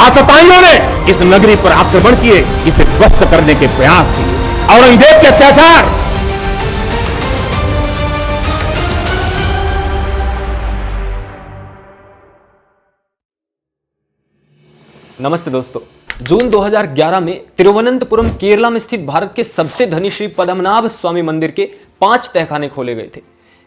आतताइयों ने इस नगरी पर आक्रमण किए, इसे ध्वस्त करने के प्रयास किए। औरंगजेब के अत्याचार, नमस्ते दोस्तों। जून 2011 में तिरुवनंतपुरम केरला में स्थित भारत के सबसे धनी श्री पद्मनाभ स्वामी मंदिर के 5 तहखाने खोले गए थे,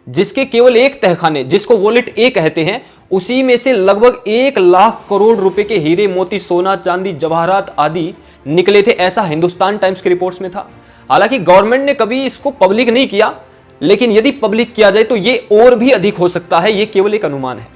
जिसके केवल एक तहखाने, जिसको वॉलेट ए कहते हैं, उसी में से लगभग 1 लाख करोड़ रुपए के हीरे मोती सोना चांदी जवाहरात आदि निकले थे, ऐसा हिंदुस्तान टाइम्स की रिपोर्ट्स में था। हालांकि गवर्नमेंट ने कभी इसको पब्लिक नहीं किया, लेकिन यदि पब्लिक किया जाए तो ये और भी अधिक हो सकता है, ये केवल एक अनुमान है।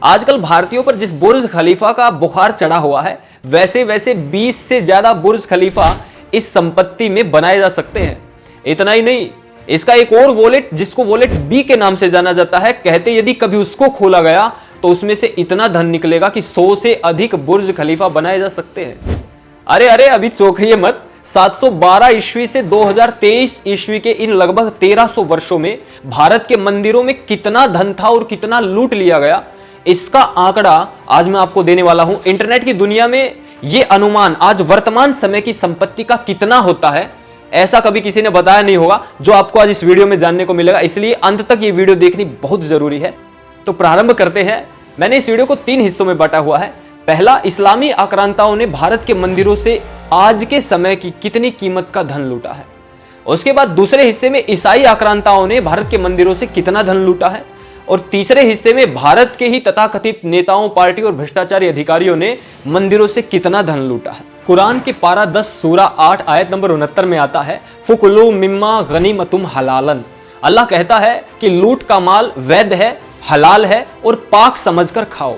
आजकल भारतीयों पर जिस बुर्ज खलीफा का बुखार चढ़ा हुआ है, वैसे वैसे 20 से ज्यादा बुर्ज खलीफा इस संपत्ति में बनाए जा सकते हैं। इतना ही नहीं, इसका एक और वॉलेट, जिसको वॉलेट बी के नाम से जाना जाता है, कहते यदि कभी उसको खोला गया तो उसमें से इतना धन निकलेगा कि 100 से अधिक बुर्ज खलीफा बनाए जा सकते हैं। अरे अरे, अभी चौंकिए मत। 712 ईस्वी से 2023 ईस्वी के इन लगभग 1300 वर्षों में भारत के मंदिरों में कितना धन था और कितना लूट लिया गया, इसका आंकड़ा आज मैं आपको देने वाला हूं। इंटरनेट की दुनिया में यह अनुमान आज वर्तमान समय की संपत्ति का कितना होता है, ऐसा कभी किसी ने बताया नहीं होगा, जो आपको आज इस वीडियो में जानने को मिलेगा। इसलिए अंत तक ये वीडियो देखनी बहुत जरूरी है। तो प्रारंभ करते हैं। मैंने इस वीडियो को 3 हिस्सों में बांटा हुआ है। पहला, इस्लामी आक्रांताओं ने भारत के मंदिरों से आज के समय की कितनी कीमत का धन लूटा है। उसके बाद दूसरे हिस्से में ईसाई आक्रांताओं ने भारत के मंदिरों से कितना धन लूटा है, और तीसरे हिस्से में भारत के ही तथाकथित नेताओं, पार्टी और भ्रष्टाचारी अधिकारियों ने मंदिरों से कितना धन लूटा है। कुरान के पारा 10 सूरा 8 आयत नंबर 69 में आता है, फुकुलू मिम्मा गनीमतुम हलालन। अल्लाह कहता है कि लूट का माल वैध है, हलाल है और पाक समझकर खाओ।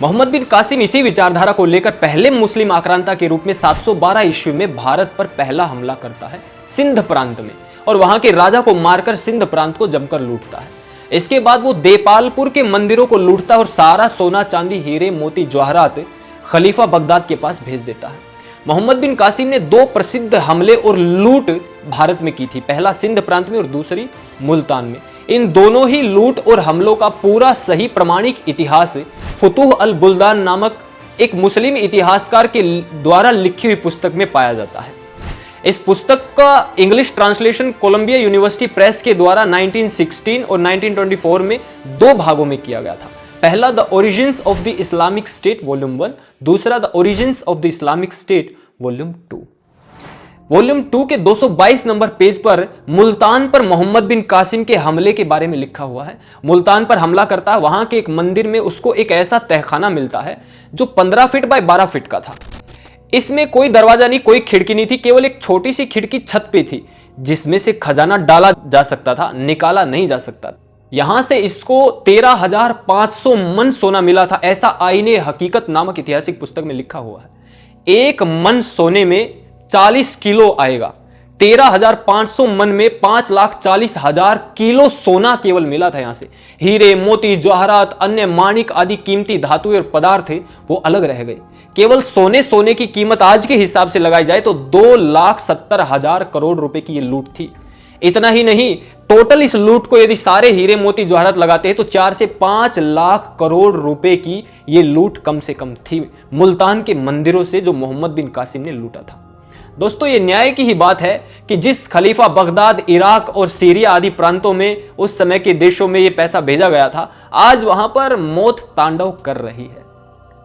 मोहम्मद बिन कासिम इसी विचारधारा को लेकर पहले मुस्लिम आक्रांता के रूप में 712 ईस्वी में भारत पर पहला हमला करता है सिंध प्रांत में, और वहां के राजा को मारकर सिंध प्रांत को जमकर लूटता है। इसके बाद वो देपालपुर के मंदिरों को लूटता है और सारा सोना चांदी हीरे मोती जवाहरात खलीफा बगदाद के पास भेज देता है। मोहम्मद बिन कासिम ने 2 प्रसिद्ध हमले और लूट भारत में की थी, पहला सिंध प्रांत में और दूसरी मुल्तान में। इन दोनों ही लूट और हमलों का पूरा सही प्रमाणिक इतिहास फुतूह अल बुल्दान नामक एक मुस्लिम इतिहासकार के द्वारा लिखी हुई पुस्तक में पाया जाता है। इस पुस्तक का English translation Columbia University Press के द्वारा 1916 और 1924 में 2 भागों में किया गया था। पहला the origins of the Islamic state volume 1, दूसरा the origins of the Islamic state volume 2। Volume 2 के 222 नंबर पेज पर मुल्तान पर मोहम्मद बिन कासिम के हमले के बारे में लिखा हुआ है। मुल्तान पर हमला करता है, वहां के एक मंदिर में उसको एक ऐसा तहखाना मिलता है जो 15 फीट बाय 12 फीट का था। इसमें कोई दरवाजा नहीं, कोई खिड़की नहीं थी, केवल एक छोटी सी खिड़की छत पे थी, जिसमें से खजाना डाला जा सकता था, निकाला नहीं जा सकता। यहां से इसको 13,500 मन सोना मिला था, ऐसा आईने हकीकत नामक ऐतिहासिक पुस्तक में लिखा हुआ है। 1 मन सोने में 40 किलो आएगा। 13,500 मन में 5,40,000 किलो सोना केवल मिला था। यहां से हीरे मोती जवाहरात अन्य माणिक आदि कीमती धातु और पदार्थ थे, वो अलग रह गए। केवल सोने की कीमत आज के हिसाब से लगाई जाए तो 2,70,000 करोड़ रुपए की ये लूट थी। इतना ही नहीं, टोटल इस लूट को यदि सारे हीरे मोती जवाहरात लगाते हैं तो 4 से 5 लाख करोड़ रुपए की ये लूट कम से कम थी मुल्तान के मंदिरों से, जो मोहम्मद बिन कासिम ने लूटा था। दोस्तों, ये न्याय की ही बात है कि जिस खलीफा बगदाद, इराक और सीरिया आदि प्रांतों में उस समय के देशों में ये पैसा भेजा गया था, आज वहां पर मौत तांडव कर रही है।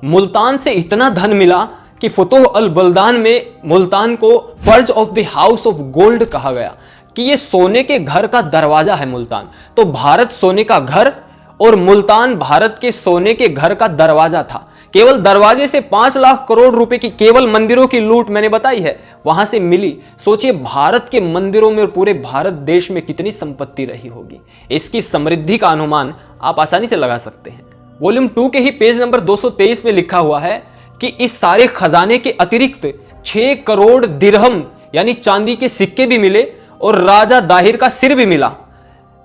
मुल्तान से इतना धन मिला कि फुतूह अल बुल्दान में मुल्तान को फर्ज of the house of gold कहा गया, कि ये सोने के घर का दरवाजा है मुल्तान। तो भारत सोने का घर और मुल्तान भारत के सोने के घर का दरवाजा था। केवल दरवाजे से 5 लाख करोड़ रुपए की केवल मंदिरों की लूट मैंने बताई है, वहां से मिली। सोचिए भारत के मंदिरों में और पूरे भारत देश में कितनी संपत्ति रही होगी। इसकी समृद्धि का अनुमान आप आसानी से लगा सकते हैं। वॉल्यूम 2 के ही पेज नंबर 223 में लिखा हुआ है कि इस सारे खजाने के अतिरिक्त 6 करोड़ दिरहम यानी चांदी के सिक्के भी मिले और राजा दाहिर का सिर भी मिला।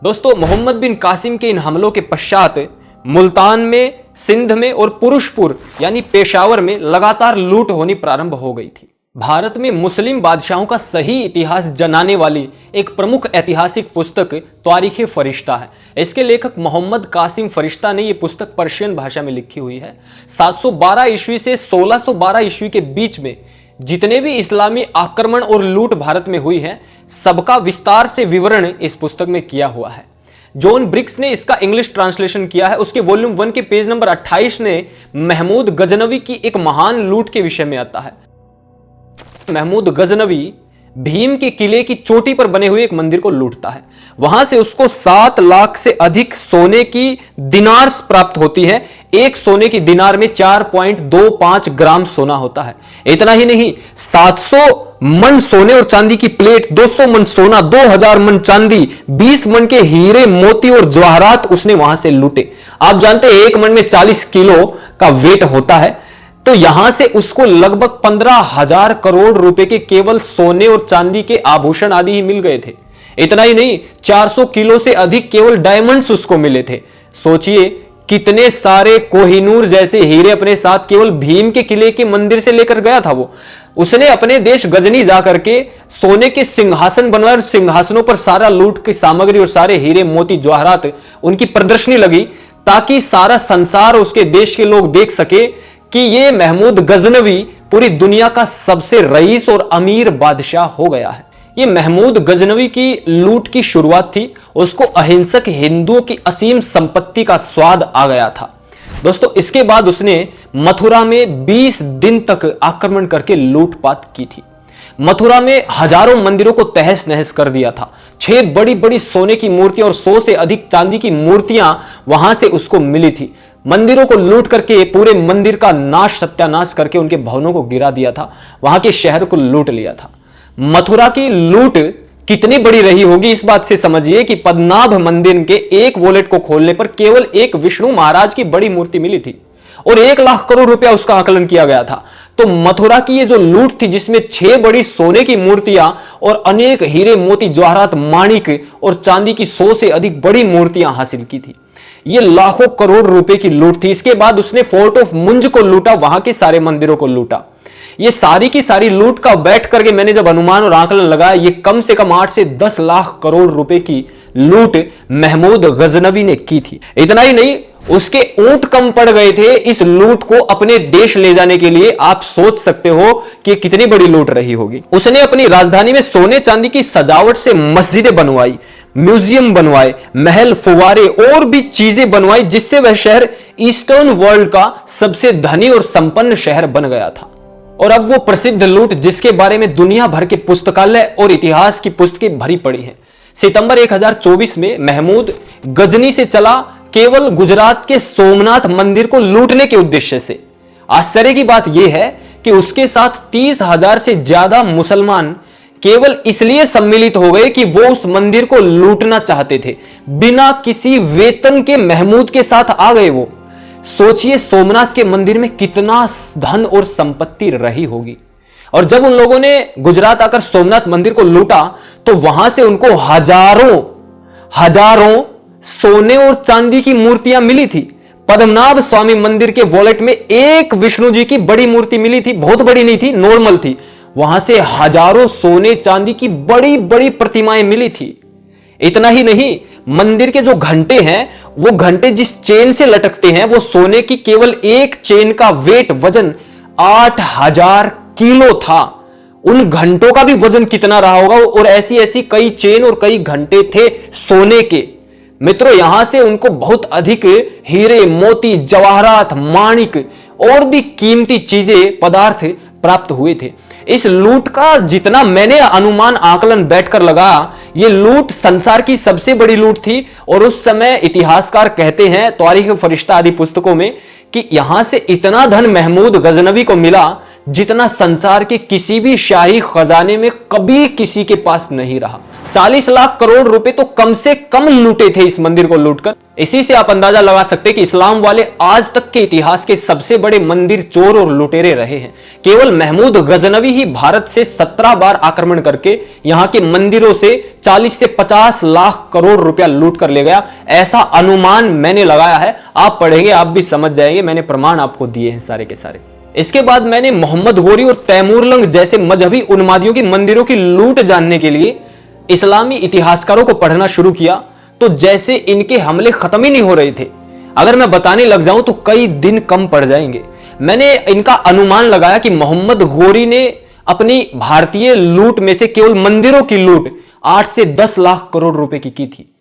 दोस्तों, मोहम्मद बिन कासिम के इन हमलों के पश्चात मुल्तान में, सिंध में और पुरुषपुर यानी पेशावर में लगातार लूट होनी प्रारंभ हो गई थी। भारत में मुस्लिम बादशाहों का सही इतिहास जनाने वाली एक प्रमुख ऐतिहासिक पुस्तक तारीख़ फरिश्ता है। इसके लेखक मोहम्मद कासिम फरिश्ता ने यह पुस्तक पर्शियन भाषा में लिखी हुई है। 712 ईस्वी से 1612 ईस्वी के बीच में जितने भी इस्लामी आक्रमण और लूट भारत में हुई है, सबका विस्तार से विवरण इस पुस्तक में किया हुआ है। जॉन ब्रिक्स ने इसका इंग्लिश ट्रांसलेशन किया है। उसके वॉल्यूम 1 के पेज नंबर 28 में महमूद गजनवी की एक महान लूट के विषय में आता है। महमूद गजनवी भीम के किले की चोटी पर बने हुए एक मंदिर को लूटता है। वहां से उसको 7 लाख से अधिक सोने की दिनार्स प्राप्त होती है। एक सोने की दिनार में 4.25 ग्राम सोना होता है। इतना ही नहीं, 700 मन सोने और चांदी की प्लेट, 200 मन सोना, 2000 मन चांदी, 20 मन के हीरे, मोती और जवाहरात उसने वहां से लूटे। आप जानते हैं 1 मन में 40 किलो का वेट होता है, तो यहां से उसको लगभग 15,000 करोड़ रुपए के केवल सोने और चांदी के आभूषण आदि ही मिल गए थे। इतना ही नहीं, 400 किलो से अधिक केवल डायमंड्स उसको मिले थे। सोचिए कितने सारे कोहिनूर जैसे हीरे अपने साथ केवल भीम के किले के मंदिर से लेकर गया था वो। उसने अपने देश गजनी जाकर के सोने के सिंहासन बनवाए और सिंहासनों पर सारा लूट की सामग्री और सारे हीरे, मोती, जवाहरात उनकी प्रदर्शनी लगी, ताकि सारा संसार, उसके देश के लोग देख सके कि ये महमूद गजनवी पूरी दुनिया का सबसे रईस और अमीर बादशाह हो गया है। ये महमूद गजनवी की लूट की शुरुआत थी। उसको अहिंसक हिंदुओं की असीम संपत्ति का स्वाद आ गया था। दोस्तों, इसके बाद उसने मथुरा में 20 दिन तक आक्रमण करके लूटपाट की थी। मथुरा में हजारों मंदिरों को तहस नहस कर दिया था। 6 बड़ी बड़ी सोने की मूर्तियां और 100 से अधिक चांदी की मूर्तियां वहां से उसको मिली थी। मंदिरों को लूट करके पूरे मंदिर का नाश सत्यानाश करके उनके भवनों को गिरा दिया था। वहां के शहर को लूट लिया था। मथुरा की लूट कितनी बड़ी रही होगी इस बात से समझिए कि पद्मनाभ मंदिर के एक वॉलेट को खोलने पर केवल एक विष्णु महाराज की बड़ी मूर्ति मिली थी और 1 लाख करोड़ रुपया उसका आकलन किया गया था। तो मथुरा की ये जो लूट थी, जिसमें 6 बड़ी सोने की मूर्तियां और अनेक हीरे, मोती, जवाहरात, माणिक और चांदी की 100 से अधिक बड़ी मूर्तियां हासिल की थी, ये लाखों करोड़ रुपए की लूट थी। इसके बाद उसने फोर्ट ऑफ मुंज को लूटा, वहां के सारे मंदिरों को लूटा। ये सारी की सारी लूट का बैठ करके मैंने जब अनुमान और आकलन लगाया, ये कम से कम 8 से 10 लाख करोड़ रुपए की लूट महमूद गजनवी ने की थी। इतना ही नहीं, उसके ऊंट कम पड़ गए थे इस लूट को अपने देश ले जाने के लिए। आप सोच सकते हो कि कितनी बड़ी लूट रही होगी। उसने अपनी राजधानी में सोने चांदी की सजावट से मस्जिदें बनवाई, म्यूजियम बनवाए, महल, फुवारे और भी चीजें बनवाई, जिससे वह शहर ईस्टर्न वर्ल्ड का सबसे धनी और संपन्न शहर बन गया था। और अब वो प्रसिद्ध लूट, जिसके बारे में दुनिया भर के पुस्तकालय और इतिहास की पुस्तकें भरी पड़ी हैं। सितंबर 1024 में महमूद गजनी से चला, केवल गुजरात के सोमनाथ मंदिर को लूटने के उद्देश्य से। आश्चर्य की बात यह है कि उसके साथ 30,000 से ज्यादा मुसलमान केवल इसलिए सम्मिलित हो गए कि वो उस मंदिर को लूटना चाहते थे। बिना किसी वेतन के महमूद के साथ आ गए वो। सोचिए सोमनाथ के मंदिर में कितना धन और संपत्ति रही होगी। और जब उन लोगों ने गुजरात आकर सोमनाथ मंदिर को लूटा, तो वहां से उनको हजारों सोने और चांदी की मूर्तियां मिली थी। पद्मनाभ स्वामी मंदिर के वॉलेट में एक विष्णु जी की बड़ी मूर्ति मिली थी, बहुत बड़ी नहीं थी, नॉर्मल थी। वहां से हजारों सोने चांदी की बड़ी बड़ी प्रतिमाएं मिली थी। इतना ही नहीं, मंदिर के जो घंटे हैं, वो घंटे जिस चेन से लटकते हैं, वो सोने की केवल एक चेन का वेट, वजन 8,000 किलो था। उन घंटों का भी वजन कितना रहा होगा। और ऐसी ऐसी कई चेन और कई घंटे थे सोने के। मित्रों, यहां से उनको बहुत अधिक हीरे, मोती, जवाहरात, माणिक और भी कीमती चीजें, पदार्थ प्राप्त हुए थे। इस लूट का जितना मैंने अनुमान आकलन बैठकर लगाया, यह लूट संसार की सबसे बड़ी लूट थी। और उस समय इतिहासकार कहते हैं तारीख फरिश्ता आदि पुस्तकों में कि यहां से इतना धन महमूद गजनवी को मिला जितना संसार के किसी भी शाही खजाने में कभी किसी के पास नहीं रहा। 40 लाख करोड़ रुपए तो कम से कम लूटे थे इस मंदिर को लूटकर। इसी से आप अंदाजा लगा सकते हैं कि इस्लाम वाले आज तक के इतिहास के सबसे बड़े मंदिर चोर और लुटेरे रहे हैं। केवल महमूद गजनवी ही भारत से 17 बार आक्रमण करके यहां के मंदिरों से 40 से 50 लाख करोड़ रुपया लूट कर ले गया। ऐसा अनुमान मैंने लगाया है। आप पढ़ेंगे, आप भी समझ जाएंगे। मैंने प्रमाण आपको दिए हैं सारे के सारे। इसके बाद मैंने मोहम्मद गोरी और तैमूरलंग जैसे मजहबी उन्मादियों की मंदिरों की लूट जानने के लिए इस्लामी इतिहासकारों को पढ़ना शुरू किया, तो जैसे इनके हमले खत्म ही नहीं हो रहे थे। अगर मैं बताने लग जाऊं तो कई दिन कम पड़ जाएंगे। मैंने इनका अनुमान लगाया कि मोहम्मद गोरी ने अपनी भारतीय लूट में से केवल मंदिरों की लूट 8 से 10 लाख करोड़ रुपए की थी।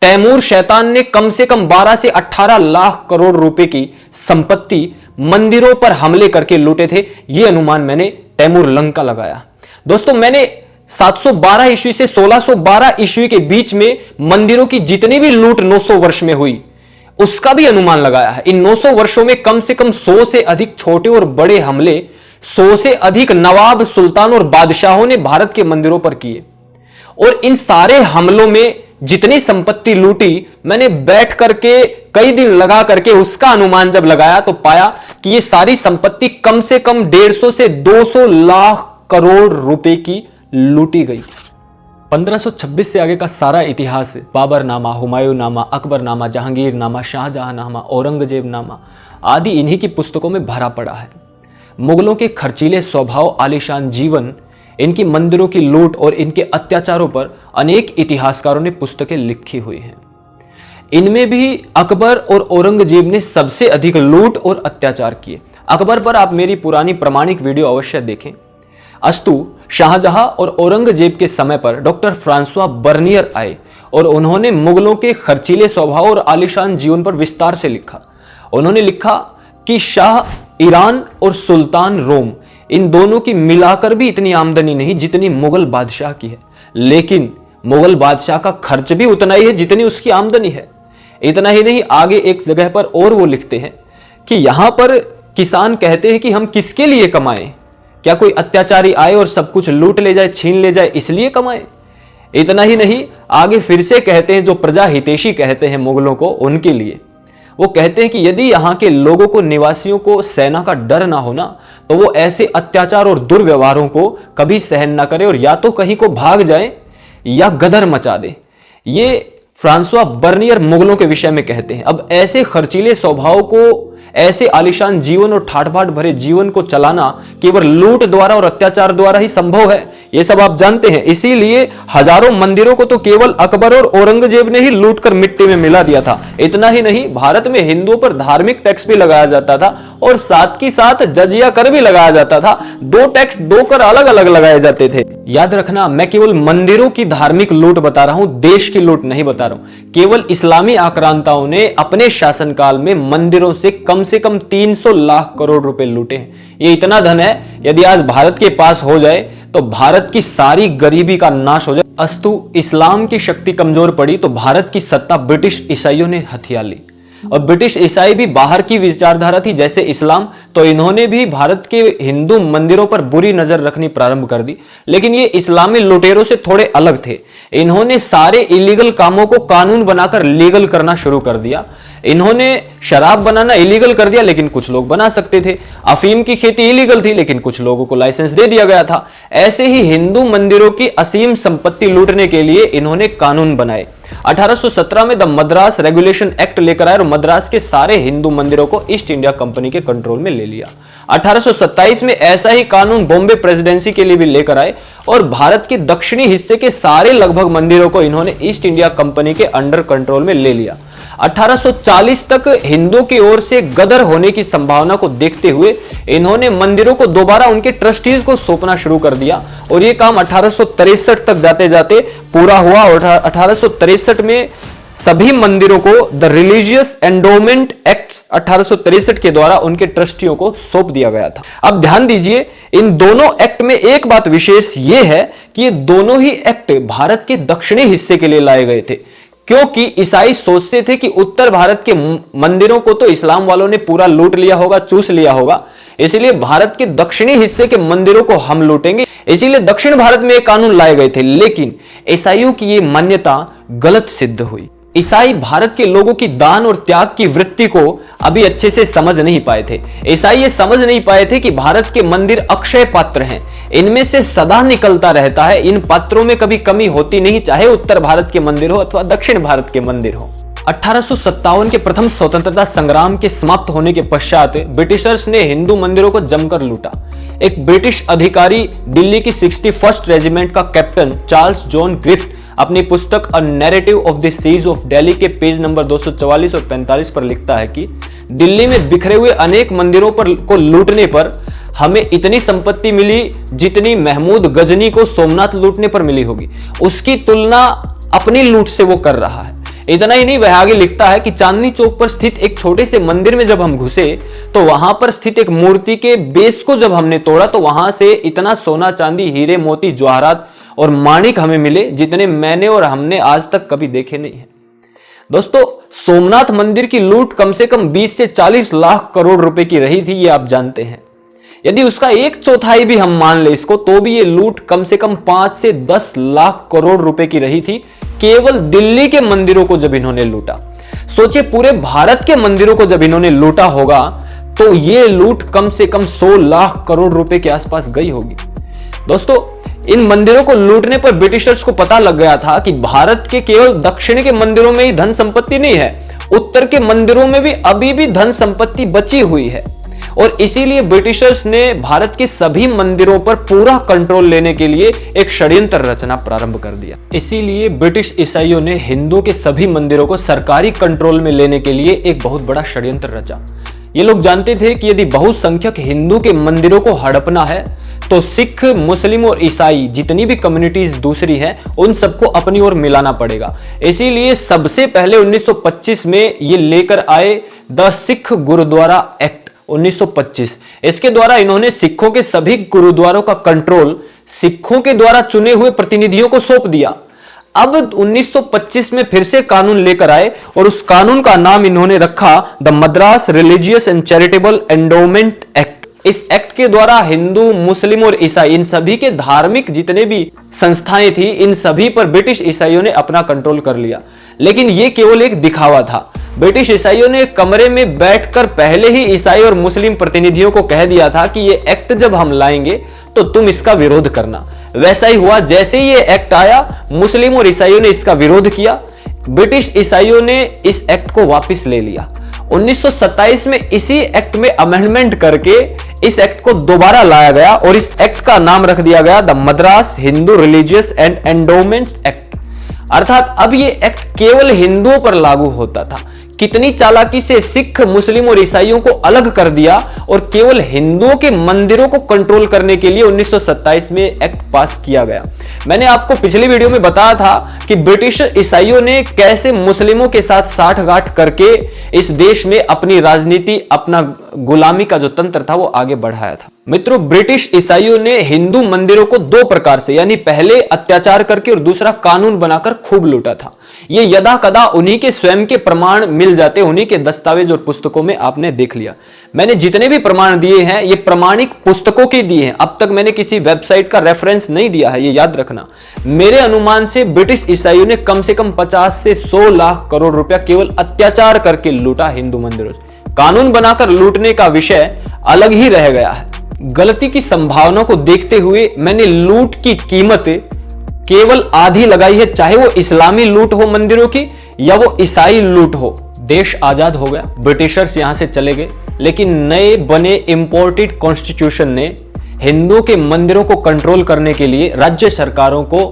तैमूर शैतान ने कम से कम 12 से 18 लाख करोड़ रुपए की संपत्ति मंदिरों पर हमले करके लूटे थे। यह अनुमान मैंने तैमूरलंग का लगाया। दोस्तों, मैंने 712 ईस्वी से 1612 ईस्वी के बीच में मंदिरों की जितनी भी लूट 900 वर्ष में हुई, उसका भी अनुमान लगाया है। इन 900 वर्षों में कम से कम 100 से अधिक छोटे और बड़े हमले 100 से अधिक नवाब, सुल्तान और बादशाहों ने भारत के मंदिरों पर किए। और इन सारे हमलों में जितनी संपत्ति लूटी, मैंने बैठ करके कई दिन लगा करके उसका अनुमान जब लगाया तो पाया कि यह सारी संपत्ति कम से कम 150 से 200 लाख करोड़ रुपए की लूटी गई। 1526 से आगे का सारा इतिहास बाबरनामा, हुमायूंनामा, अकबरनामा, जहांगीरनामा, शाहजहांनामा, औरंगजेबनामा आदि इन्हीं की पुस्तकों में भरा पड़ा है। मुगलों के खर्चीले स्वभाव, आलीशान जीवन, इनकी मंदिरों की लूट और इनके अत्याचारों पर अनेक इतिहासकारों ने पुस्तकें लिखी हुई हैं। इनमें भी अकबर और औरंगजेब ने सबसे अधिक लूट और अत्याचार किए। अकबर पर आप मेरी पुरानी प्रमाणिक वीडियो अवश्य देखें। अस्तु शाहजहां और औरंगजेब के समय पर डॉक्टर फ्रांसवा बर्नियर आए और उन्होंने मुगलों के खर्चीले स्वभाव और आलीशान जीवन पर विस्तार से लिखा। उन्होंने लिखा कि शाह ईरान और सुल्तान रोम, इन दोनों की मिलाकर भी इतनी आमदनी नहीं जितनी मुगल बादशाह की है, लेकिन मुगल बादशाह का खर्च भी उतना ही है जितनी उसकी आमदनी है। इतना ही नहीं, आगे एक जगह पर और वो लिखते हैं कि यहां पर किसान कहते हैं कि हम किसके लिए कमाएं? क्या कोई अत्याचारी आए और सब कुछ लूट ले जाए, छीन ले जाए, इसलिए कमाएं? इतना ही नहीं, आगे फिर से कहते हैं, जो प्रजा हितैषी कहते हैं मुगलों को, उनके लिए वो कहते हैं कि यदि यहाँ के लोगों को, निवासियों को सेना का डर ना होना, तो वो ऐसे अत्याचार और दुर्व्यवहारों को कभी सहन ना करे और या तो कहीं को भाग जाए या गदर मचा दे। ये फ्रांसवा बर्नियर मुगलों के विषय में कहते हैं। अब ऐसे खर्चीले स्वभाव को, ऐसे आलीशान जीवन और ठाठ बाट भरे जीवन को चलाना केवल लूट द्वारा और अत्याचार द्वारा ही संभव है, ये सब आप जानते हैं। इसीलिए हजारों मंदिरों को तो केवल अकबर और औरंगजेब ने ही लूट कर मिट्टी में मिला दिया था। इतना ही नहीं, भारत में हिंदुओं पर धार्मिक टैक्स भी लगाया जाता था और साथ की साथ जजिया कर भी लगाया जाता था। 2 टैक्स 2 कर अलग अलग लगाए जाते थे। याद रखना, मैं केवल मंदिरों की धार्मिक लूट बता रहा हूं, देश की लूट नहीं बता रहा हूं। केवल इस्लामी आक्रांताओं ने अपने शासनकाल में मंदिरों से कम 300 लाख करोड़ रुपए लूटे हैं। ये इतना धन है, यदि आज भारत के पास हो जाए तो भारत की सारी गरीबी का नाश हो जाए। अस्तु इस्लाम की शक्ति कमजोर पड़ी तो भारत की सत्ता ब्रिटिश ईसाइयों ने हथिया ली। और ब्रिटिश ईसाई भी बाहर की विचारधारा थी जैसे इस्लाम, तो इन्होंने भी भारत के हिंदू मंदिरों पर बुरी नजर रखनी प्रारंभ कर दी। लेकिन ये इस्लामी लुटेरों से थोड़े अलग थे। इन्होंने सारे इलीगल कामों को कानून बनाकर लीगल करना शुरू कर दिया। इन्होंने शराब बनाना इलीगल कर दिया, लेकिन कुछ लोग बना सकते थे। अफीम की खेती इलीगल थी, लेकिन कुछ लोगों को लाइसेंस दे दिया गया था। ऐसे ही हिंदू मंदिरों की असीम संपत्ति लूटने के लिए इन्होंने कानून बनाए। 1817 में द मद्रास रेगुलेशन एक्ट लेकर आए और मद्रास के सारे हिंदू मंदिरों को ईस्ट इंडिया कंपनी के कंट्रोल में ले लिया। 1827 में ऐसा ही कानून बॉम्बे प्रेसिडेंसी के लिए भी लेकर आए और भारत के दक्षिणी हिस्से के सारे लगभग मंदिरों को इन्होंने ईस्ट इंडिया कंपनी के अंडर कंट्रोल में ले लिया। 1840 तक हिंदुओं की ओर से गदर होने की संभावना को देखते हुए इन्होंने मंदिरों को दोबारा उनके ट्रस्टीज को सौंपना शुरू कर दिया और यह काम 1863 तक जाते जाते पूरा हुआ। और 1863 में सभी मंदिरों को द रिलीजियस एंडोमेंट एक्ट्स 1863 के द्वारा उनके ट्रस्टियों को सौंप दिया गया था। अब ध्यान दीजिए, इन दोनों एक्ट में एक बात विशेष यह है कि ये दोनों ही एक्ट भारत के दक्षिणी हिस्से के लिए लाए गए थे, क्योंकि ईसाई सोचते थे कि उत्तर भारत के मंदिरों को तो इस्लाम वालों ने पूरा लूट लिया होगा, चूस लिया होगा, इसलिए भारत के दक्षिणी हिस्से के मंदिरों को हम लूटेंगे। इसीलिए दक्षिण भारत में एक कानून लाए गए थे। लेकिन ईसाइयों की यह मान्यता गलत सिद्ध हुई। ईसाई भारत के लोगों की दान और त्याग की वृत्ति को अभी अच्छे से समझ नहीं पाए थे। ईसाई ये समझ नहीं पाए थे कि भारत के मंदिर अक्षय पात्र हैं, इनमें से सदा निकलता रहता है, इन पात्रों में कभी कमी होती नहीं, चाहे उत्तर भारत के मंदिर हो अथवा दक्षिण भारत के मंदिर हो। 1857 के प्रथम स्वतंत्रता संग्राम के समाप्त होने के पश्चात ब्रिटिशर्स ने हिंदू मंदिरों को जमकर लूटा। एक ब्रिटिश अधिकारी दिल्ली की 61st रेजिमेंट का कैप्टन चार्ल्स जॉन ग्रिफ्ट अपनी पुस्तक a narrative of the siege of Delhi के पेज नंबर 244 और 45 पर लिखता है कि दिल्ली में बिखरे हुए अनेक मंदिरों को लूटने पर हमें इतनी संपत्ति मिली जितनी महमूद गजनी को सोमनाथ लूटने पर मिली होगी। उसकी तुलना अपनी लूट से वो कर रहा है। इतना ही नहीं, वह आगे लिखता है कि चांदनी चौक पर स्थित एक छोटे से मंदिर में जब हम घुसे तो वहां पर स्थित एक मूर्ति के बेस को जब हमने तोड़ा तो वहां से इतना सोना चांदी हीरे मोती जवाहरात और माणिक हमें मिले जितने मैंने और हमने आज तक कभी देखे नहीं है। दोस्तों, सोमनाथ मंदिर की लूट कम से कम 20 से 40 लाख करोड़ रुपए की रही थी, ये आप जानते हैं। यदि उसका 1/4 भी हम मान ले इसको, तो भी ये लूट कम से कम 5 से 10 लाख करोड़ रुपए की रही थी केवल दिल्ली के मंदिरों को जब इन्होंने लूटा। सोचिए, पूरे भारत के मंदिरों को जब इन्होंने लूटा होगा तो ये लूट कम से कम 100 लाख करोड़ रुपए के आसपास गई होगी। दोस्तों, इन मंदिरों को लूटने पर ब्रिटिशर्स को पता लग गया था कि भारत के केवल दक्षिण के मंदिरों में ही धन संपत्ति नहीं है, उत्तर के मंदिरों में भी अभी भी धन संपत्ति बची हुई है। और इसीलिए ब्रिटिशर्स ने भारत के सभी मंदिरों पर पूरा कंट्रोल लेने के लिए एक षड्यंत्र रचना प्रारंभ कर दिया। इसीलिए ब्रिटिश ईसाइयों ने हिंदुओं के सभी मंदिरों को सरकारी कंट्रोल में लेने के लिए एक बहुत बड़ा षड्यंत्र रचा। ये लोग जानते थे कि यदि बहुसंख्यक हिंदू के मंदिरों को हड़पना है तो सिख, मुस्लिम और ईसाई जितनी भी कम्युनिटीज दूसरी हैं उन सबको अपनी ओर मिलाना पड़ेगा। इसीलिए सबसे पहले 1925 में ये लेकर आए द सिख गुरुद्वारा एक्ट 1925। इसके द्वारा इन्होंने सिखों के सभी गुरुद्वारों का कंट्रोल सिखों के द्वारा चुने हुए प्रतिनिधियों को सौंप दिया। अब 1925 में फिर से कानून लेकर आए और उस कानून का नाम इन्होंने रखा the Madras religious and charitable endowment act. इस एक्ट के द्वारा हिंदू, मुस्लिम और ईसाई इन सभी के धार्मिक जितने भी संस्थाएं थी, इन सभी पर ब्रिटिश ईसाइयों ने अपना कंट्रोल कर लिया। लेकिन यह केवल एक दिखावा था। ब्रिटिश ईसाइयों ने कमरे में बैठकर पहले ही ईसाई और मुस्लिम प्रतिनिधियों को कह दिया था कि यह एक्ट जब हम लाएंगे तो तुम इसका विरोध करना। वैसा ही हुआ। जैसे ही यह एक्ट आया, मुस्लिम और ईसाइयों ने इसका विरोध किया। ब्रिटिश ईसाइयों ने इस एक्ट को वापस ले लिया। 1927 में इसी एक्ट में अमेंडमेंट करके इस एक्ट को दोबारा लाया गया और इस एक्ट का नाम रख दिया गया the Madras Hindu religious and endowments act. अर्थात अब ये एक्ट केवल हिंदुओं पर लागू होता था। कितनी चालाकी से सिख, मुस्लिम और ईसाइयों को अलग कर दिया और केवल हिंदुओं के मंदिरों को कंट्रोल करने के लिए 1927 में एक्ट पास किया गया। मैंने आपको पिछली वीडियो में बताया था कि ब्रिटिश ईसाइयों ने कैसे मुस्लिमों के साथ साठगांठ करके इस देश में अपनी राजनीति, अपना गुलामी का जो तंत्र था वो आगे बढ़ाया था। मित्रों, ब्रिटिश ईसाइयों ने हिंदू मंदिरों को दो प्रकार से, यानी पहले अत्याचार करके और दूसरा कानून बनाकर खूब लूटा था। ये यदा कदा उन्हीं के स्वयं के प्रमाण मिल जाते, उन्हीं के दस्तावेज और पुस्तकों में आपने देख लिया। मैंने जितने भी प्रमाण दिए हैं ये प्रमाणिक पुस्तकों के दिए हैं। अब तक मैंने किसी वेबसाइट का रेफरेंस नहीं दिया है, ये याद रखना। मेरे अनुमान से ब्रिटिश ईसाइयों ने कम से कम 50 से 100 लाख करोड़ रुपया केवल अत्याचार करके लूटा हिंदू मंदिरों से। कानून बनाकर लूटने का विषय अलग ही रह गया है। गलती की संभावना को देखते हुए मैंने लूट की कीमत केवल आधी लगाई है, चाहे वो इस्लामी लूट हो मंदिरों की या वो ईसाई लूट हो। देश आजाद हो गया, ब्रिटिशर्स यहां से चले गए, लेकिन नए बने इंपोर्टेड कॉन्स्टिट्यूशन ने हिंदुओं के मंदिरों को कंट्रोल करने के लिए राज्य सरकारों को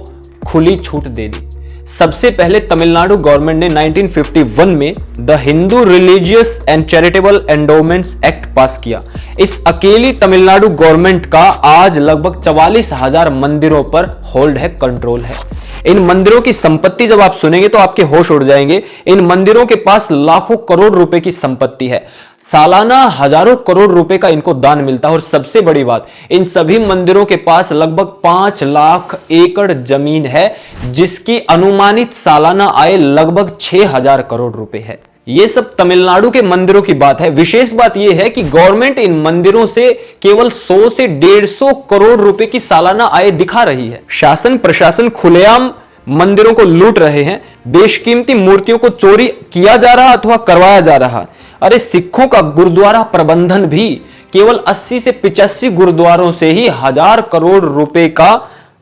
खुली छूट दे दी। सबसे पहले तमिलनाडु गवर्नमेंट ने 1951 में the Hindu religious and charitable endowments act पास किया। इस अकेली तमिलनाडु गवर्नमेंट का आज लगभग 44,000 मंदिरों पर होल्ड है, कंट्रोल है। इन मंदिरों की संपत्ति जब आप सुनेंगे तो आपके होश उड़ जाएंगे। इन मंदिरों के पास लाखों करोड़ रुपए की संपत्ति है। सालाना हजारों करोड़ रुपए का इनको दान मिलता है। और सबसे बड़ी बात, इन सभी मंदिरों के पास लगभग 5 लाख एकड़ जमीन है, जिसकी अनुमानित सालाना आय लगभग 6,000 करोड़ रुपए है। ये सब तमिलनाडु के मंदिरों की बात है। विशेष बात यह है कि गवर्नमेंट इन मंदिरों से केवल 100 से 150 करोड़ रुपए की सालाना आय दिखा रही है। शासन प्रशासन खुलेआम मंदिरों को लूट रहे हैं। बेशकीमती मूर्तियों को चोरी किया जा रहा अथवा करवाया जा रहा। अरे, सिखों का गुरुद्वारा प्रबंधन भी केवल 80 से 85 गुरुद्वारों से ही 1000 करोड़ रुपए का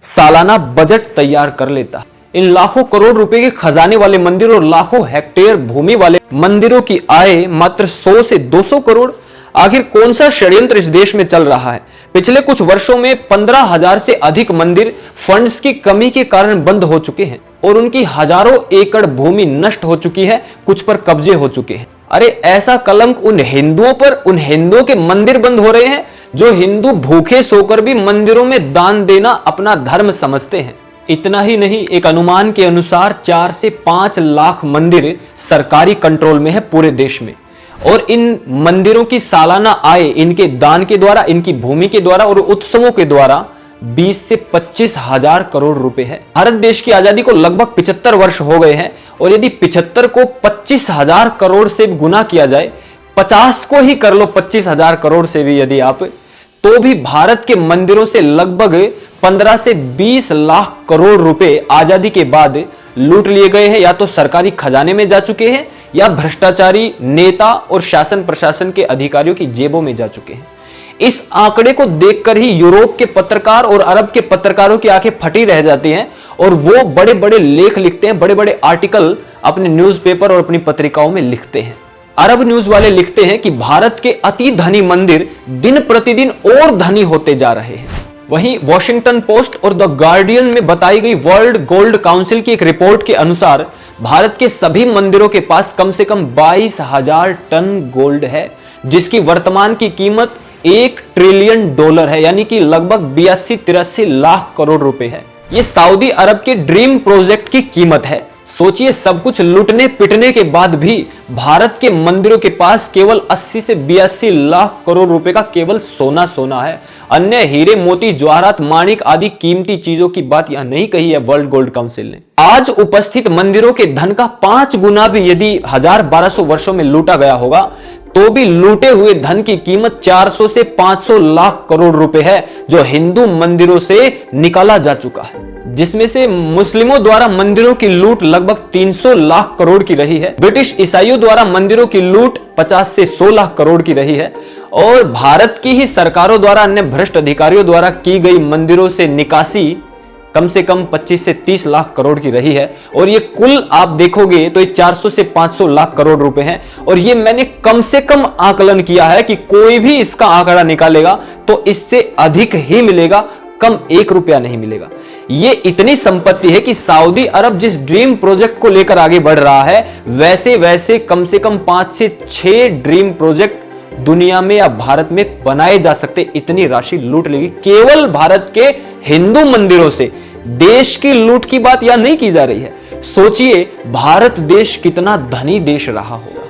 सालाना बजट तैयार कर लेता। इन लाखों करोड़ रुपए के खजाने वाले मंदिर और लाखों हेक्टेयर भूमि वाले मंदिरों की आय मात्र 100 से 200 करोड़। आखिर कौन सा षड्यंत्र इस देश में चल रहा है? पिछले कुछ वर्षों में 15,000 से अधिक मंदिर फंड्स की कमी के कारण बंद हो चुके हैं और उनकी हजारों एकड़ भूमि नष्ट हो चुकी है, कुछ पर कब्जे हो चुके हैं। अरे ऐसा कलंक उन हिंदुओं पर, उन हिंदुओं के मंदिर बंद हो रहे हैं जो हिंदू भूखे सोकर भी मंदिरों में दान देना अपना धर्म समझते हैं। इतना ही नहीं, एक अनुमान के अनुसार 4 से 5 लाख मंदिर सरकारी कंट्रोल में है पूरे देश में, और इन मंदिरों की सालाना आय इनके दान के द्वारा, इनकी भूमि के द्वारा और उत्सवों के द्वारा 20 से 25 हजार करोड़ रुपए है। भारत देश की आजादी को लगभग 75 वर्ष हो गए हैं, और यदि 75 को 25,000 करोड़ से गुना किया जाए, 50 को ही कर लो 25,000 करोड़ से भी यदि आप, तो भी भारत के मंदिरों से लगभग 15 से 20 लाख करोड़ रुपए आजादी के बाद लूट लिए गए हैं, या तो सरकारी खजाने में जा चुके हैं या भ्रष्टाचारी नेता और शासन प्रशासन के अधिकारियों की जेबों में जा चुके हैं। इस आंकड़े को देखकर ही यूरोप के पत्रकार और अरब के पत्रकारों की आंखें फटी रह जाती हैं, और वो बड़े बड़े लेख लिखते हैं, बड़े बड़े आर्टिकल अपने न्यूज़पेपर और अपनी पत्रिकाओं में लिखते हैं। अरब न्यूज वाले लिखते हैं कि भारत के अति धनी मंदिर दिन प्रतिदिन और धनी होते जा रहे हैं। वहीं वॉशिंगटन पोस्ट और द गार्डियन में बताई गई वर्ल्ड गोल्ड काउंसिल की एक रिपोर्ट के अनुसार भारत के सभी मंदिरों के पास कम से कम 22,000 टन गोल्ड है, जिसकी वर्तमान की कीमत $1 ट्रिलियन है, यानी कि लगभग 82-83 लाख करोड़ रुपए है। ये सऊदी अरब के ड्रीम प्रोजेक्ट की कीमत है। सोचिए, सब कुछ लूटने पिटने के बाद भी भारत के मंदिरों के पास केवल 80 से 82 लाख करोड़ रुपए का केवल सोना है। अन्य हीरे मोती जवाहरात माणिक आदि कीमती चीजों की बात यहां नहीं कही है वर्ल्ड गोल्ड काउंसिल ने। आज उपस्थित मंदिरों के धन का 5 गुना भी यदि 1200 वर्षों में लूटा गया होगा, तो भी लूटे हुए धन की कीमत 400 से 500 लाख करोड़ रुपए है, जो हिंदू मंदिरों से निकाला जा चुका है, जिसमें से मुस्लिमों द्वारा मंदिरों की लूट लगभग 300 लाख करोड़ की रही है। ब्रिटिश ईसाइयों द्वारा मंदिरों की लूट 50 से 100 लाख करोड़ की रही है, और भारत की ही सरकारों द्वारा, अन्य भ्रष्ट अधिकारियों द्वारा की गई मंदिरों से निकासी कम से कम 25 से 30 लाख करोड़ की रही है। और ये कुल आप देखोगे तो ये 400 से 500 लाख करोड़ रुपए हैं। और ये मैंने कम से कम आकलन किया है कि कोई भी इसका आंकड़ा निकालेगा तो इससे अधिक ही मिलेगा, कम 1 रुपया नहीं मिलेगा। ये इतनी संपत्ति है कि सऊदी अरब जिस ड्रीम प्रोजेक्ट को लेकर आगे बढ़ रहा है, वैसे वैसे कम से कम 5 से 6 ड्रीम प्रोजेक्ट दुनिया में या भारत में बनाए जा सकते। इतनी राशि लूट लेगी केवल भारत के हिंदू मंदिरों से। देश की लूट की बात यहां नहीं की जा रही है। सोचिए, भारत देश कितना धनी देश रहा होगा।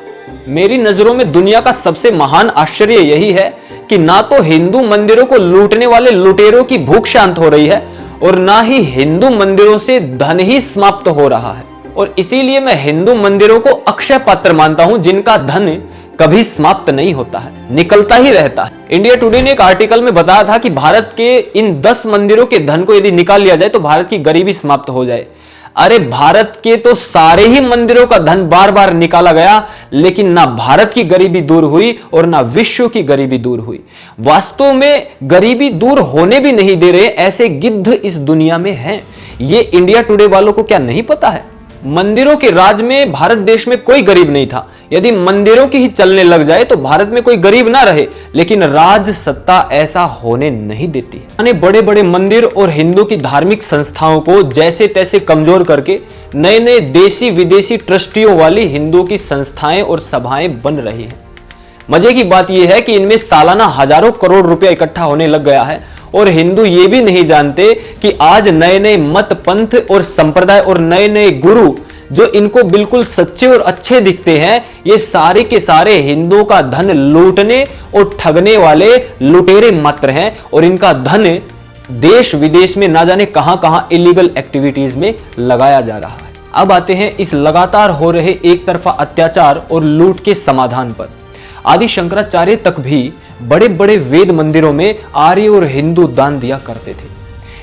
मेरी नजरों में दुनिया का सबसे महान आश्चर्य यही है कि ना तो हिंदू मंदिरों को लूटने वाले लुटेरों की भूख शांत हो रही है, और ना ही हिंदू मंदिरों से धन ही समाप्त हो रहा है। और इसीलिए मैं हिंदू मंदिरों को अक्षय पात्र मानता हूं, जिनका धन कभी समाप्त नहीं होता है, निकलता ही रहता है। इंडिया टुडे ने एक आर्टिकल में बताया था कि भारत के इन 10 मंदिरों के धन को यदि निकाल लिया जाए तो भारत की गरीबी समाप्त हो जाए। अरे भारत के तो सारे ही मंदिरों का धन बार बार निकाला गया, लेकिन ना भारत की गरीबी दूर हुई और ना विश्व की गरीबी दूर हुई। वास्तव में गरीबी दूर होने भी नहीं दे रहे ऐसे गिद्ध इस दुनिया में हैं। ये इंडिया टुडे वालों को क्या नहीं पता है? मंदिरों के राज में भारत देश में कोई गरीब नहीं था। यदि मंदिरों की ही चलने लग जाए तो भारत में कोई गरीब ना रहे, लेकिन राज सत्ता ऐसा होने नहीं देती है। बड़े बड़े मंदिर और हिंदू की धार्मिक संस्थाओं को जैसे तैसे कमजोर करके नए नए देशी विदेशी ट्रस्टियों वाली हिंदुओं की संस्थाएं और सभाएं बन रही हैं। मजे की बात यह है कि इनमें सालाना हजारों करोड़ रुपया इकट्ठा होने लग गया है, और हिंदू ये भी नहीं जानते कि आज नए नए मत पंथ और संप्रदाय और नए नए गुरु जो इनको बिल्कुल सच्चे और अच्छे दिखते हैं, ये सारे के सारे हिंदुओं का धन लूटने और ठगने वाले लुटेरे मात्र हैं, और इनका धन देश विदेश में ना जाने कहां कहां इलीगल एक्टिविटीज में लगाया जा रहा है। अब आते हैं इस लगातार हो रहे एक तरफा अत्याचार और लूट के समाधान पर। आदि शंकराचार्य तक भी बड़े बड़े वेद मंदिरों में आर्य और हिंदू दान दिया करते थे।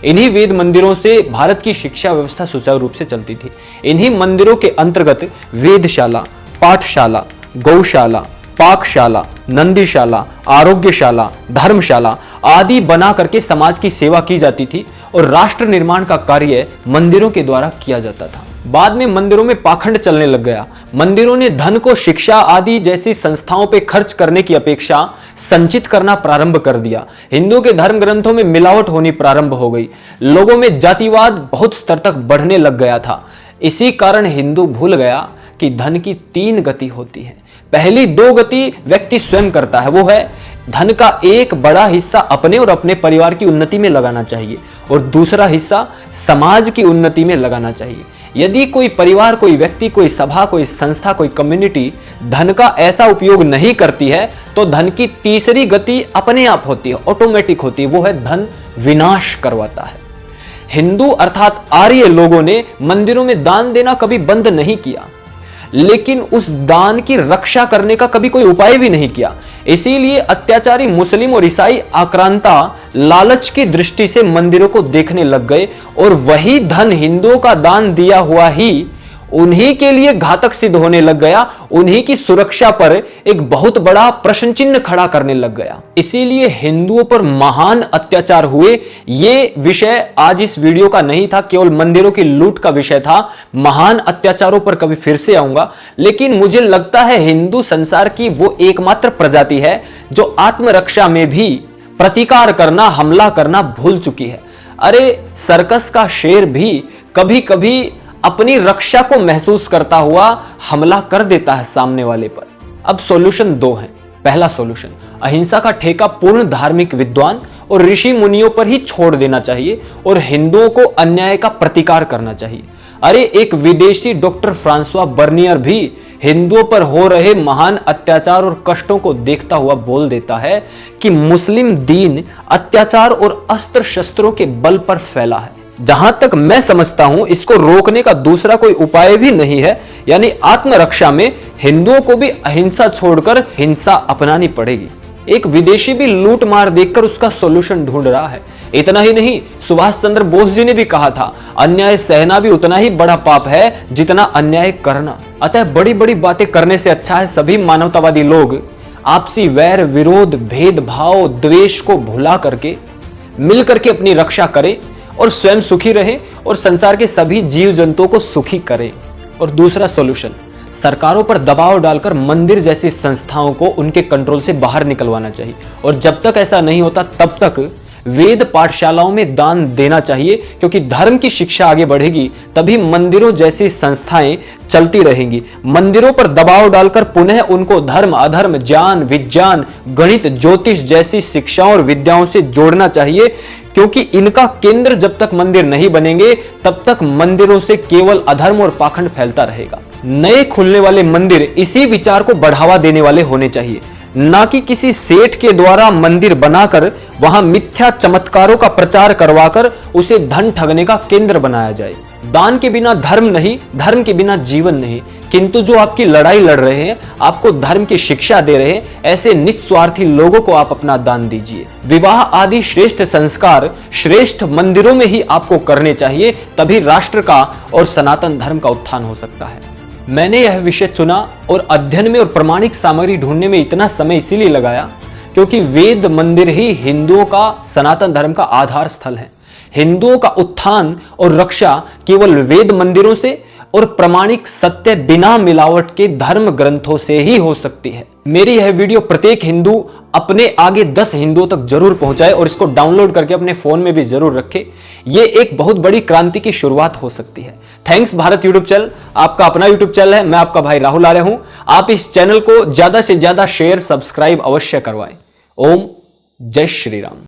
इन्हीं वेद मंदिरों से भारत की शिक्षा व्यवस्था सुचारू रूप से चलती थी। इन्हीं मंदिरों के अंतर्गत वेदशाला, पाठशाला, गौशाला, पाकशाला, नंदीशाला, आरोग्यशाला, धर्मशाला आदि बना करके समाज की सेवा की जाती थी और राष्ट्र निर्माण का कार्य मंदिरों के द्वारा किया जाता था। बाद में मंदिरों में पाखंड चलने लग गया। मंदिरों ने धन को शिक्षा आदि जैसी संस्थाओं पे खर्च करने की अपेक्षा संचित करना प्रारंभ कर दिया। हिंदू के धर्म ग्रंथों में मिलावट होनी प्रारंभ हो गई। लोगों में जातिवाद बहुत स्तर तक बढ़ने लग गया था। इसी कारण हिंदू भूल गया कि धन की 3 गति होती है। पहली 2 गति व्यक्ति स्वयं करता है, वो है धन का एक बड़ा हिस्सा अपने और अपने परिवार की उन्नति में लगाना चाहिए और दूसरा हिस्सा समाज की उन्नति में लगाना चाहिए। यदि कोई परिवार, कोई व्यक्ति, कोई सभा, कोई संस्था, कोई कम्युनिटी धन का ऐसा उपयोग नहीं करती है तो धन की तीसरी गति अपने आप होती है, ऑटोमेटिक होती है, वो है धन विनाश करवाता है। हिंदू अर्थात आर्य लोगों ने मंदिरों में दान देना कभी बंद नहीं किया, लेकिन उस दान की रक्षा करने का कभी कोई उपाय भी नहीं किया। इसीलिए अत्याचारी मुस्लिम और ईसाई आक्रांता लालच की दृष्टि से मंदिरों को देखने लग गए और वही धन हिंदुओं का दान दिया हुआ ही उन्हीं के लिए घातक सिद्ध होने लग गया, उन्हीं की सुरक्षा पर एक बहुत बड़ा प्रश्न चिन्ह खड़ा करने लग गया। इसीलिए हिंदुओं पर महान अत्याचार हुए। ये विषय आज इस वीडियो का नहीं था, केवल मंदिरों की लूट का विषय था। महान अत्याचारों पर कभी फिर से आऊंगा, लेकिन मुझे लगता है हिंदू संसार की वो एकमात्र प्रजाति है जो आत्मरक्षा में भी प्रतिकार करना, हमला करना भूल चुकी है। अरे सर्कस का शेर भी कभी कभी अपनी रक्षा को महसूस करता हुआ हमला कर देता है सामने वाले पर। अब सॉल्यूशन 2 है। पहला सॉल्यूशन, अहिंसा का ठेका पूर्ण धार्मिक विद्वान और ऋषि मुनियों पर ही छोड़ देना चाहिए और हिंदुओं को अन्याय का प्रतिकार करना चाहिए। अरे एक विदेशी डॉक्टर फ्रांसवा बर्नियर भी हिंदुओं पर हो रहे महान अत्याचार और कष्टों को देखता हुआ बोल देता है कि मुस्लिम दीन अत्याचार और अस्त्र शस्त्रों के बल पर फैला है। जहां तक मैं समझता हूं इसको रोकने का दूसरा कोई उपाय भी नहीं है, यानी आत्मरक्षा में हिंदुओं को भी अहिंसा छोड़कर हिंसा अपनानी पड़ेगी। एक विदेशी भी लूट मार देखकर उसका सॉल्यूशन ढूंढ रहा है। इतना ही नहीं, सुभाष चंद्र बोस जी ने भी कहा था, अन्याय सहना भी उतना ही बड़ा पाप है जितना अन्याय करना। अतः बड़ी बड़ी बातें करने से अच्छा है सभी मानवतावादी लोग आपसी वैर, विरोध, भेदभाव, द्वेष को भुला करके मिल करके अपनी रक्षा करें और स्वयं सुखी रहें और संसार के सभी जीव जंतुओं को सुखी करें। और दूसरा सॉल्यूशन, सरकारों पर दबाव डालकर मंदिर जैसी संस्थाओं को उनके कंट्रोल से बाहर निकलवाना चाहिए और जब तक ऐसा नहीं होता तब तक वेद पाठशालाओं में दान देना चाहिए, क्योंकि धर्म की शिक्षा आगे बढ़ेगी तभी मंदिरों जैसी संस्थाएं चलती रहेंगी। मंदिरों पर दबाव डालकर पुनः उनको धर्म, अधर्म, ज्ञान, विज्ञान, गणित, ज्योतिष जैसी शिक्षाओं और विद्याओं से जोड़ना चाहिए, क्योंकि इनका केंद्र जब तक मंदिर नहीं बनेंगे तब तक मंदिरों से केवल अधर्म और पाखंड फैलता रहेगा। नए खुलने वाले मंदिर इसी विचार को बढ़ावा देने वाले होने चाहिए, ना कि किसी सेठ के द्वारा मंदिर बनाकर वहां मिथ्या चमत्कारों का प्रचार करवाकर उसे धन ठगने का केंद्र बनाया जाए। दान के बिना धर्म नहीं, धर्म के बिना जीवन नहीं। किंतु जो आपकी लड़ाई लड़ रहे हैं, आपको धर्म की शिक्षा दे रहे हैं, ऐसे निस्वार्थी लोगों को आप अपना दान दीजिए। विवाह आदि श्रेष्ठ संस्कार श्रेष्ठ मंदिरों में ही आपको करने चाहिए, तभी राष्ट्र का और सनातन धर्म का उत्थान हो सकता है। मैंने यह विषय चुना और अध्ययन में और प्रमाणिक सामग्री ढूंढने में इतना समय इसीलिए लगाया क्योंकि वेद मंदिर ही हिंदुओं का, सनातन धर्म का आधार स्थल है। हिंदुओं का उत्थान और रक्षा केवल वेद मंदिरों से और प्रमाणिक सत्य बिना मिलावट के धर्म ग्रंथों से ही हो सकती है। मेरी यह वीडियो प्रत्येक हिंदू अपने आगे 10 हिंदुओं तक जरूर पहुंचाए और इसको डाउनलोड करके अपने फोन में भी जरूर रखे। ये एक बहुत बड़ी क्रांति की शुरुआत हो सकती है। थैंक्स भारत यूट्यूब चैनल, आपका अपना यूट्यूब चैनल है। मैं आपका भाई राहुल आर्य हूं। आप इस चैनल को ज्यादा से ज्यादा शेयर, सब्सक्राइब अवश्य करवाएं। ओम जय श्री राम।